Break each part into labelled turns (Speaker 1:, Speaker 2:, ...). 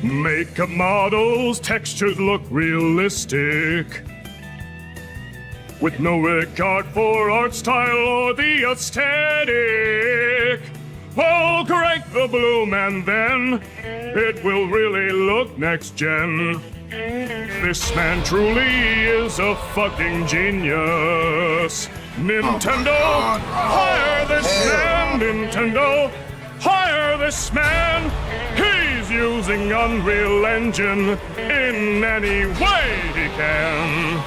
Speaker 1: Makeup models, textures look realistic, with no regard for art style or the aesthetic. Oh, crank the bloom and then it will really look next gen. This man truly is a fucking genius. Nintendo, hire this man. Nintendo, hire this man. He's using Unreal Engine in any way he can.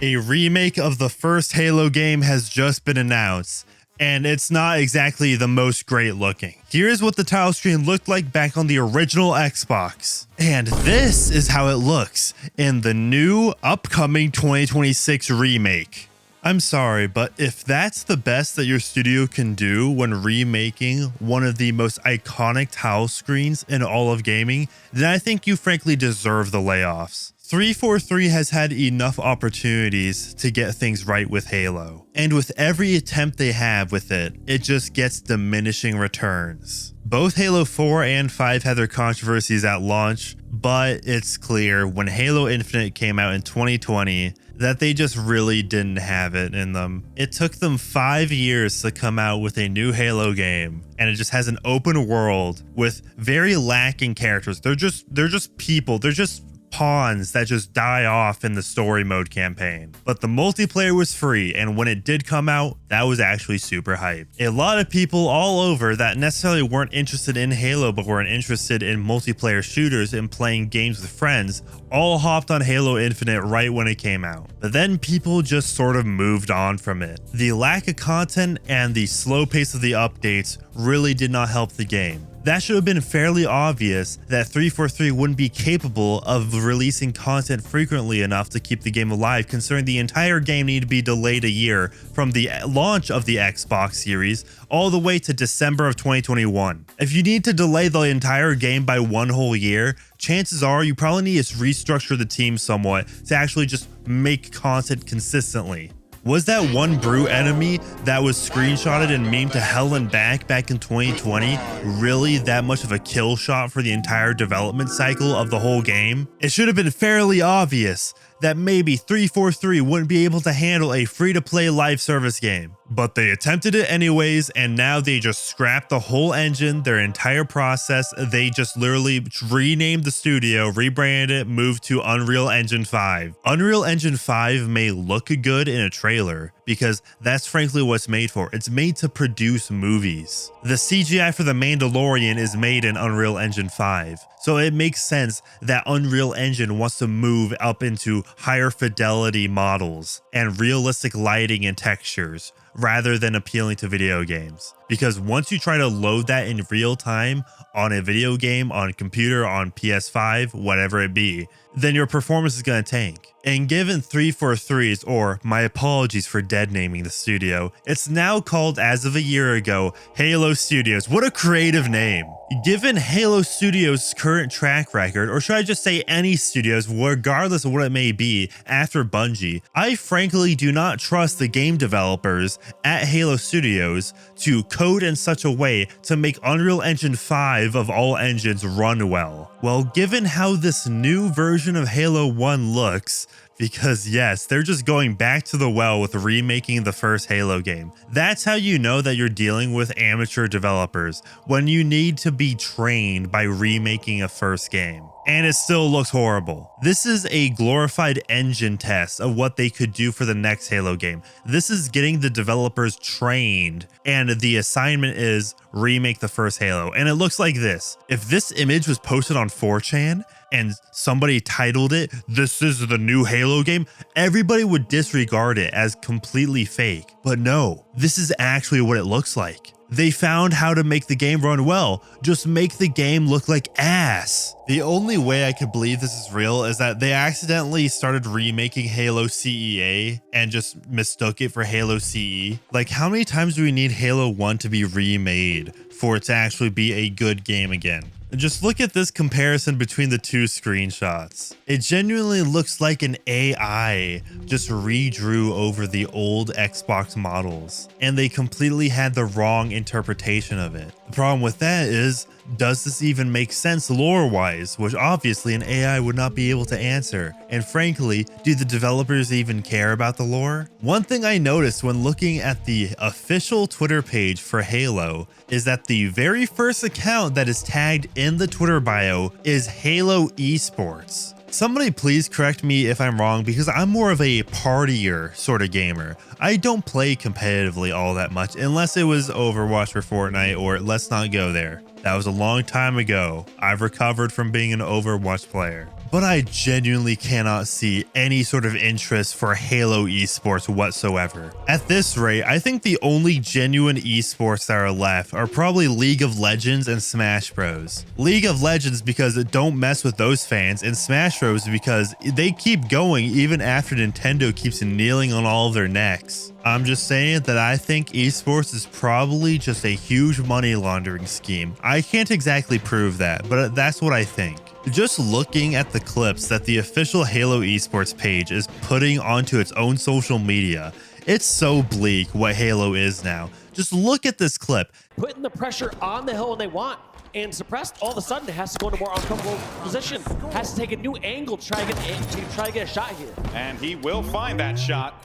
Speaker 2: A remake of the first Halo game has just been announced, and it's not exactly the most great looking. Here's what the title screen looked like back on the original Xbox. And this is how it looks in the new upcoming 2026 remake. I'm sorry, but if that's the best that your studio can do when remaking one of the most iconic title screens in all of gaming, then I think you frankly deserve the layoffs. 343 has had enough opportunities to get things right with Halo, and with every attempt they have with it, it just gets diminishing returns. Both Halo 4 and 5 had their controversies at launch, but it's clear when Halo Infinite came out in 2020 that they just really didn't have it in them. It took them 5 years to come out with a new Halo game, and it just has an open world with very lacking characters. They're just people. They're just pawns that just die off in the story mode campaign. But the multiplayer was free, and when it did come out, that was actually super hype. A lot of people all over that necessarily weren't interested in Halo but weren't interested in multiplayer shooters and playing games with friends all hopped on Halo Infinite right when it came out. But then people just sort of moved on from it. The lack of content and the slow pace of the updates really did not help the game. That should have been fairly obvious that 343 wouldn't be capable of releasing content frequently enough to keep the game alive, considering the entire game needed to be delayed a year from the launch of the Xbox Series all the way to December of 2021. If you need to delay the entire game by one whole year, chances are you probably need to restructure the team somewhat to actually just make content consistently. Was that one brute enemy that was screenshotted and memed to hell and back in 2020 really that much of a kill shot for the entire development cycle of the whole game? It should have been fairly obvious that maybe 343 wouldn't be able to handle a free-to-play live service game. But they attempted it anyways, and now they just scrapped the whole engine, their entire process. They just literally renamed the studio, rebranded it, moved to Unreal Engine 5. Unreal Engine 5 may look good in a trailer, because that's frankly what it's made for. It's made to produce movies. The CGI for The Mandalorian is made in Unreal Engine 5, so it makes sense that Unreal Engine wants to move up into higher fidelity models and realistic lighting and textures, rather than appealing to video games. Because once you try to load that in real time on a video game, on computer, on PS5, whatever it be, then your performance is going to tank. And given 343's, or my apologies for dead naming the studio, it's now called, as of a year ago, Halo Studios. What a creative name. Given Halo Studios' current track record, or should I just say any studios, regardless of what it may be, after Bungie, I frankly do not trust the game developers at Halo Studios to code in such a way to make Unreal Engine 5 of all engines run well. Well, given how this new version of Halo 1 looks, because yes, they're just going back to the well with remaking the first Halo game. That's how you know that you're dealing with amateur developers, when you need to be trained by remaking a first game. And it still looks horrible. This is a glorified engine test of what they could do for the next Halo game. This is getting the developers trained, and the assignment is remake the first Halo. And it looks like this. If this image was posted on 4chan and somebody titled it, "This is the new Halo game," everybody would disregard it as completely fake. But no, this is actually what it looks like. They found how to make the game run well. Just make the game look like ass. The only way I could believe this is real is that they accidentally started remaking Halo CEA and just mistook it for Halo CE. Like, how many times do we need Halo 1 to be remade for it to actually be a good game again? Just look at this comparison between the two screenshots. It genuinely looks like an AI just redrew over the old Xbox models, and they completely had the wrong interpretation of it. The problem with that is, does this even make sense lore-wise, which obviously an AI would not be able to answer? And frankly, do the developers even care about the lore? One thing I noticed when looking at the official Twitter page for Halo is that the very first account that is tagged in the Twitter bio is Halo Esports. Somebody please correct me if I'm wrong, because I'm more of a partier sort of gamer. I don't play competitively all that much unless it was Overwatch or Fortnite, or let's not go there. That was a long time ago. I've recovered from being an Overwatch player. But I genuinely cannot see any sort of interest for Halo esports whatsoever. At this rate, I think the only genuine esports that are left are probably League of Legends and Smash Bros. League of Legends because it don't mess with those fans, and Smash Bros because they keep going even after Nintendo keeps kneeling on all of their necks. I'm just saying that I think esports is probably just a huge money laundering scheme. I can't exactly prove that, but that's what I think. Just looking at the clips that the official Halo esports page is putting onto its own social media, it's so bleak what Halo is now. Just look at this clip.
Speaker 3: Putting the pressure on the hill when they want, and Suppressed all of a sudden has to go into a more uncomfortable position, has to take a new angle to try to get a shot here.
Speaker 4: And he will find that shot.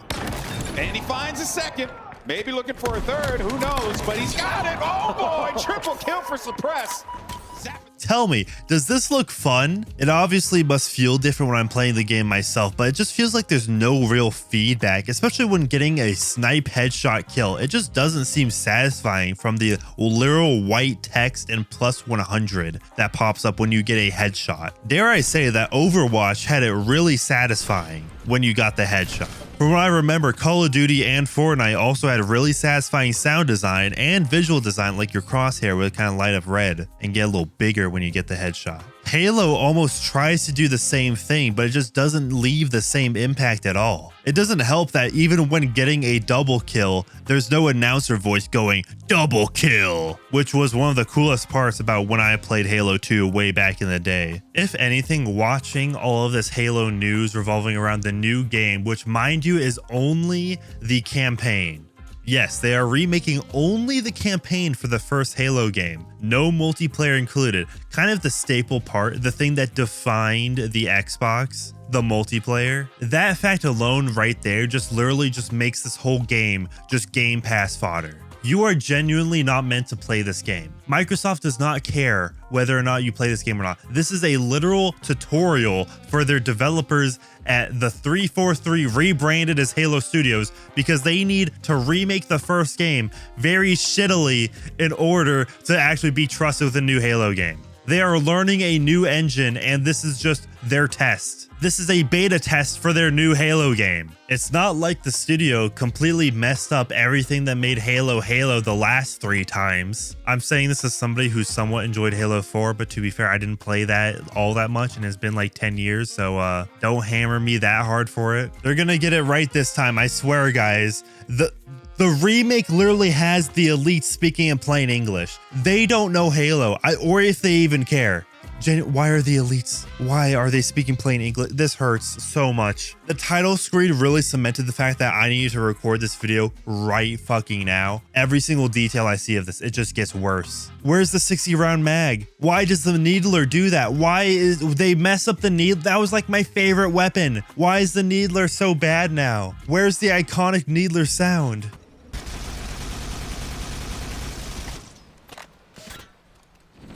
Speaker 4: And he finds a second. Maybe looking for a third, who knows, but he's got it. Oh boy, triple kill for Suppress.
Speaker 2: Tell me, does this look fun? It obviously must feel different when I'm playing the game myself, but it just feels like there's no real feedback, especially when getting a snipe headshot kill. It just doesn't seem satisfying from the literal white text and plus 100 that pops up when you get a headshot. Dare I say that Overwatch had it really satisfying when you got the headshot. From what I remember, Call of Duty and Fortnite also had really satisfying sound design and visual design, like your crosshair would kind of light up red and get a little bigger when you get the headshot. Halo almost tries to do the same thing, but it just doesn't leave the same impact at all. It doesn't help that even when getting a double kill, there's no announcer voice going, "double kill," which was one of the coolest parts about when I played Halo 2 way back in the day. If anything, watching all of this Halo news revolving around the new game, which mind you is only the campaign. Yes, they are remaking only the campaign for the first Halo game. No multiplayer included. Kind of the staple part, the thing that defined the Xbox, the multiplayer. That fact alone right there just literally just makes this whole game just Game Pass fodder. You are genuinely not meant to play this game. Microsoft does not care whether or not you play this game or not. This is a literal tutorial for their developers at the 343 rebranded as Halo Studios, because they need to remake the first game very shittily in order to actually be trusted with a new Halo game. They are learning a new engine, and this is just their test. This is a beta test for their new Halo game. It's not like the studio completely messed up everything that made Halo Halo the last 3 times. I'm saying this as somebody who somewhat enjoyed Halo 4, but to be fair, I didn't play that all that much, and it's been like 10 years, so don't hammer me that hard for it. They're gonna get it right this time, I swear, guys. The remake literally has the elites speaking and plain English. They don't know Halo, or if they even care. Why are the elites? Why are they speaking plain English? This hurts so much. The title screen really cemented the fact that I needed to record this video right fucking now. Every single detail I see of this, it just gets worse. Where's the 60 round mag? Why does the Needler do that? Why is they mess up the Needler? That was like my favorite weapon. Why is the Needler so bad now? Where's the iconic Needler sound?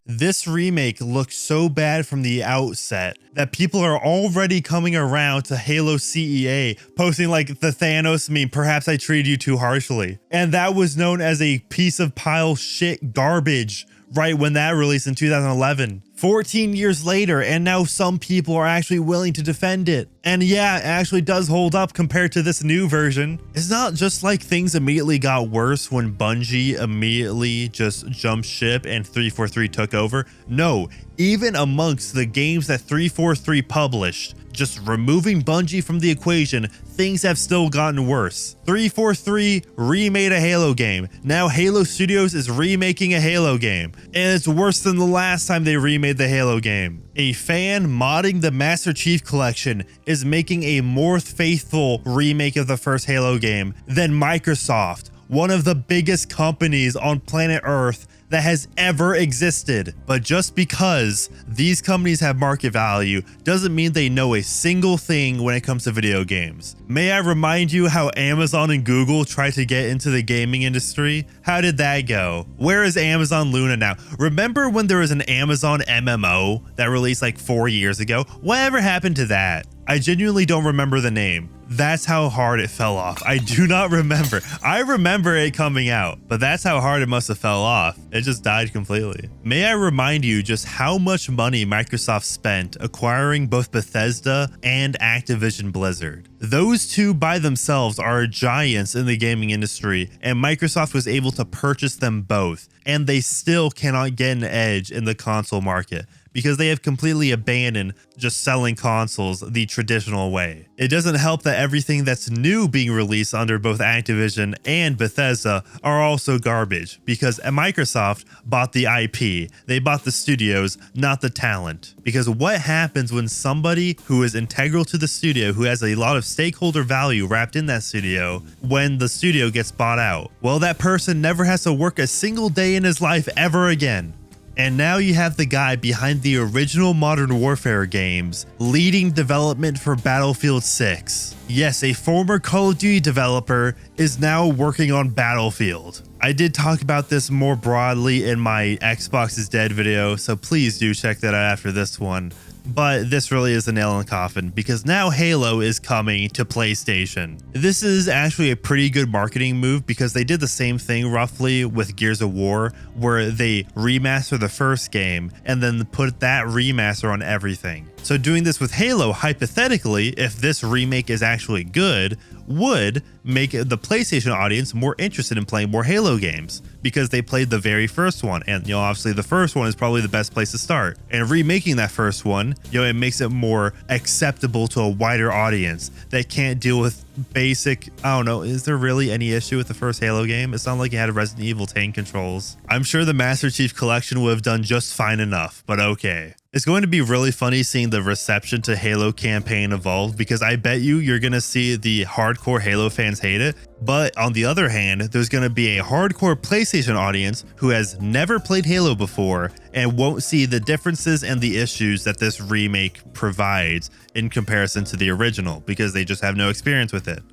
Speaker 2: This remake looks so bad from the outset that people are already coming around to Halo CEA, posting like the Thanos meme, "perhaps I treated you too harshly." And that was known as a piece of pile shit garbage right when that released in 2011. 14 years later, and now some people are actually willing to defend it. And yeah, it actually does hold up compared to this new version. It's not just like things immediately got worse when Bungie immediately just jumped ship and 343 took over. No, even amongst the games that 343 published, just removing Bungie from the equation, things have still gotten worse. 343 remade a Halo game. Now Halo Studios is remaking a Halo game. And it's worse than the last time they remade the Halo game. A fan modding the Master Chief Collection is making a more faithful remake of the first Halo game than Microsoft, one of the biggest companies on planet Earth that has ever existed. But just because these companies have market value doesn't mean they know a single thing when it comes to video games. May I remind you how Amazon and Google tried to get into the gaming industry? How did that go? Where is Amazon Luna now? Remember when there was an Amazon MMO that released like 4 years ago? Whatever happened to that? I genuinely don't remember the name. That's how hard it fell off. I do not remember. I remember it coming out, but that's how hard it must have fell off. It just died completely. May I remind you just how much money Microsoft spent acquiring both Bethesda and Activision Blizzard. Those two by themselves are giants in the gaming industry, and Microsoft was able to purchase them both, and they still cannot get an edge in the console market, because they have completely abandoned just selling consoles the traditional way. It doesn't help that everything that's new being released under both Activision and Bethesda are also garbage, because Microsoft bought the IP, they bought the studios, not the talent. Because what happens when somebody who is integral to the studio, who has a lot of stakeholder value wrapped in that studio, when the studio gets bought out? Well, that person never has to work a single day in his life ever again. And now you have the guy behind the original Modern Warfare games leading development for Battlefield 6. Yes, a former Call of Duty developer is now working on Battlefield. I did talk about this more broadly in my Xbox is Dead video, so please do check that out after this one. But this really is the nail in the coffin, because now Halo is coming to PlayStation. This is actually a pretty good marketing move, because they did the same thing roughly with Gears of War, where they remaster the first game and then put that remaster on everything. So doing this with Halo, hypothetically, if this remake is actually good, would make the PlayStation audience more interested in playing more Halo games, because they played the very first one, and obviously the first one is probably the best place to start. And remaking that first one, it makes it more acceptable to a wider audience that can't deal with basic, I don't know, is there really any issue with the first Halo game? It's not like it had Resident Evil tank controls. I'm sure the Master Chief Collection would have done just fine enough, but okay. It's going to be really funny seeing the reception to Halo campaign evolve, because I bet you're going to see the hardcore Halo fans hate it. But on the other hand, there's going to be a hardcore PlayStation audience who has never played Halo before and won't see the differences and the issues that this remake provides in comparison to the original, because they just have no experience with it.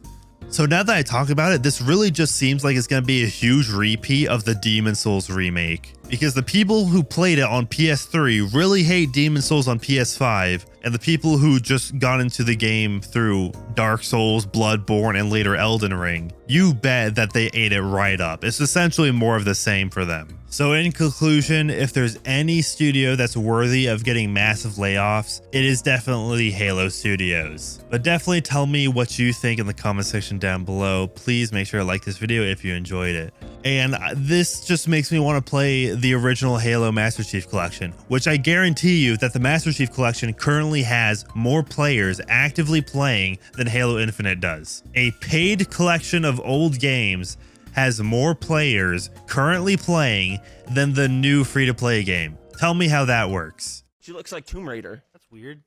Speaker 2: So now that I talk about it, this really just seems like it's going to be a huge repeat of the Demon's Souls remake, because the people who played it on PS3 really hate Demon's Souls on PS5, and the people who just got into the game through Dark Souls, Bloodborne, and later Elden Ring, you bet that they ate it right up. It's essentially more of the same for them. So in conclusion, if there's any studio that's worthy of getting massive layoffs, it is definitely Halo Studios. But definitely tell me what you think in the comment section down below. Please make sure to like this video if you enjoyed it. And this just makes me want to play the original Halo Master Chief Collection, which I guarantee you that the Master Chief Collection currently has more players actively playing than Halo Infinite does. A paid collection of old games has more players currently playing than the new free-to-play game. Tell me how that works.
Speaker 3: She looks like Tomb Raider.
Speaker 5: That's weird.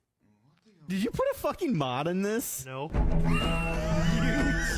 Speaker 6: Did you put a fucking mod in this?
Speaker 5: No.